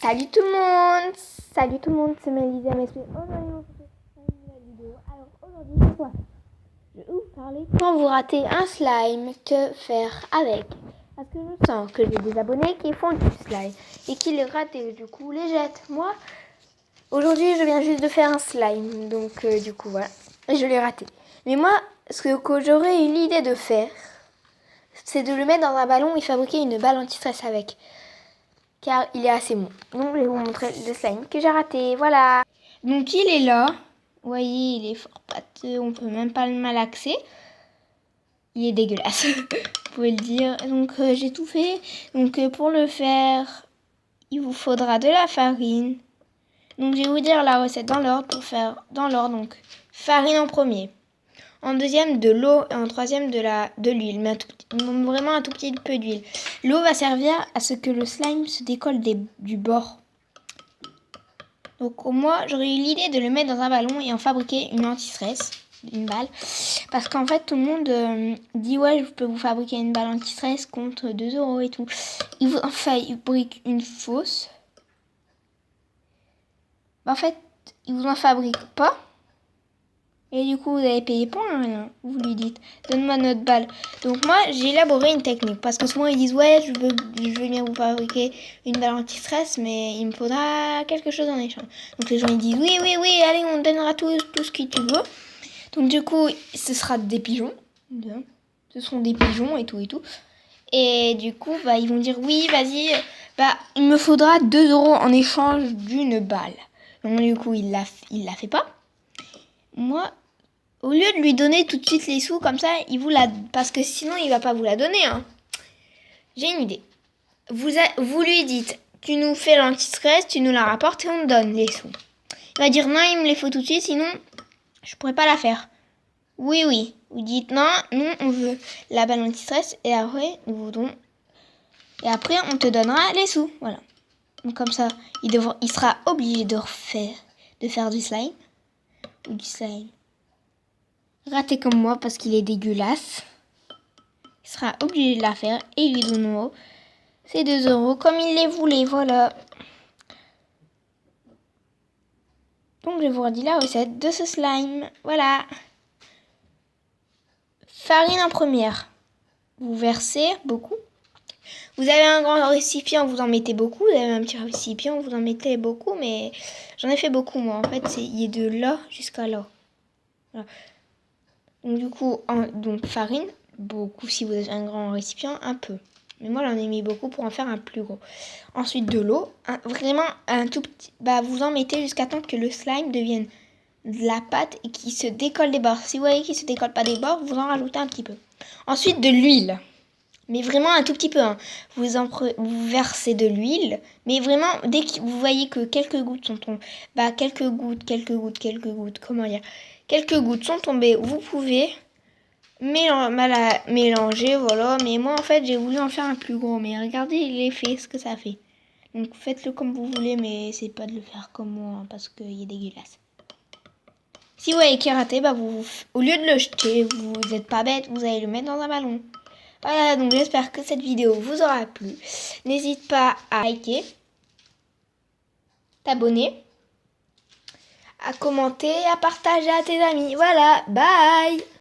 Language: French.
Salut tout le monde! Salut tout le monde, c'est Mélisa MSP. Aujourd'hui, on se fait une nouvelle vidéo. Alors aujourd'hui, c'est quoi? Je vais vous parler quand vous ratez un slime, que faire avec? Parce que je sens que j'ai des abonnés qui font du slime et qui les ratent et du coup les jettent. Moi, aujourd'hui, je viens juste de faire un slime, donc du coup voilà, et je l'ai raté. Mais moi, ce que j'aurais eu l'idée de faire, c'est de le mettre dans un ballon et fabriquer une balle anti-stress avec. Car il est assez bon. Donc je vais vous montrer le slime que j'ai raté. Voilà. Donc il est là. Vous voyez, il est fort pâteux. On peut même pas le malaxer. Il est dégueulasse. Vous pouvez le dire. Donc j'ai tout fait. Donc pour le faire, il vous faudra de la farine. Donc je vais vous dire la recette dans l'ordre pour faire dans l'ordre. Donc farine en premier. En deuxième, de l'eau. Et en troisième, de l'huile. Mais vraiment un tout petit peu d'huile. L'eau va servir à ce que le slime se décolle du bord. Donc moi, j'aurais eu l'idée de le mettre dans un ballon et en fabriquer une anti-stress. Une balle. Parce qu'en fait, tout le monde dit ouais, je peux vous fabriquer une balle anti-stress contre 2 € et tout. Il fabrique une fausse. En fait, il vous en fabrique pas. Et du coup, vous avez payé pour rien. Vous lui dites, donne-moi notre balle. Donc moi, j'ai élaboré une technique. Parce que souvent, ils disent, ouais, je veux bien vous fabriquer une balle anti-stress, mais il me faudra quelque chose en échange. Donc les gens, ils disent, oui, oui, oui, allez, on te donnera tout ce que tu veux. Donc du coup, ce sera des pigeons. Ce seront des pigeons et tout et tout. Et du coup, bah, ils vont dire, oui, vas-y, bah, il me faudra 2 € en échange d'une balle. Donc du coup, il la fait pas. Moi, au lieu de lui donner tout de suite les sous comme ça, parce que sinon il va pas vous la donner. Hein. J'ai une idée. Vous lui dites, tu nous fais l'anti-stress, tu nous la rapportes et on te donne les sous. Il va dire non, il me les faut tout de suite, sinon je pourrais pas la faire. Oui, oui. Vous dites non, nous on veut la balle anti-stress et après on te donnera les sous. Voilà. Donc comme ça, il sera obligé de faire du slime ou du slime raté comme moi parce qu'il est dégueulasse. Il sera obligé de la faire et ils lui donneront ces 2 € comme il les voulait. Voilà. Donc je vous redis la recette de ce slime. Voilà. Farine en première. Vous versez beaucoup. Vous avez un grand récipient, vous en mettez beaucoup. Vous avez un petit récipient, vous en mettez beaucoup. Mais j'en ai fait beaucoup moi. En fait, il est de là jusqu'à là. Voilà. Donc du coup, donc farine, beaucoup si vous avez un grand récipient, un peu. Mais moi j'en ai mis beaucoup pour en faire un plus gros. Ensuite de l'eau, vraiment un tout petit. Bah vous en mettez jusqu'à temps que le slime devienne de la pâte et qu'il se décolle des bords. Si vous voyez qu'il se décolle pas des bords, vous en rajoutez un petit peu. Ensuite de l'huile. Mais vraiment un tout petit peu. Hein. Vous versez de l'huile. Mais vraiment, dès que vous voyez que quelques gouttes sont tombées. Bah quelques gouttes. Comment dire? Quelques gouttes sont tombées. Vous pouvez mélanger, voilà. Mais moi, en fait, j'ai voulu en faire un plus gros. Mais regardez l'effet, ce que ça fait. Donc faites-le comme vous voulez, mais c'est pas de le faire comme moi, hein, parce qu'il est dégueulasse. Si vous voyez qu'il est raté, bah au lieu de le jeter, vous n'êtes pas bête, vous allez le mettre dans un ballon. Voilà, donc j'espère que cette vidéo vous aura plu. N'hésite pas à liker, t'abonner, à commenter, à partager à tes amis. Voilà, bye!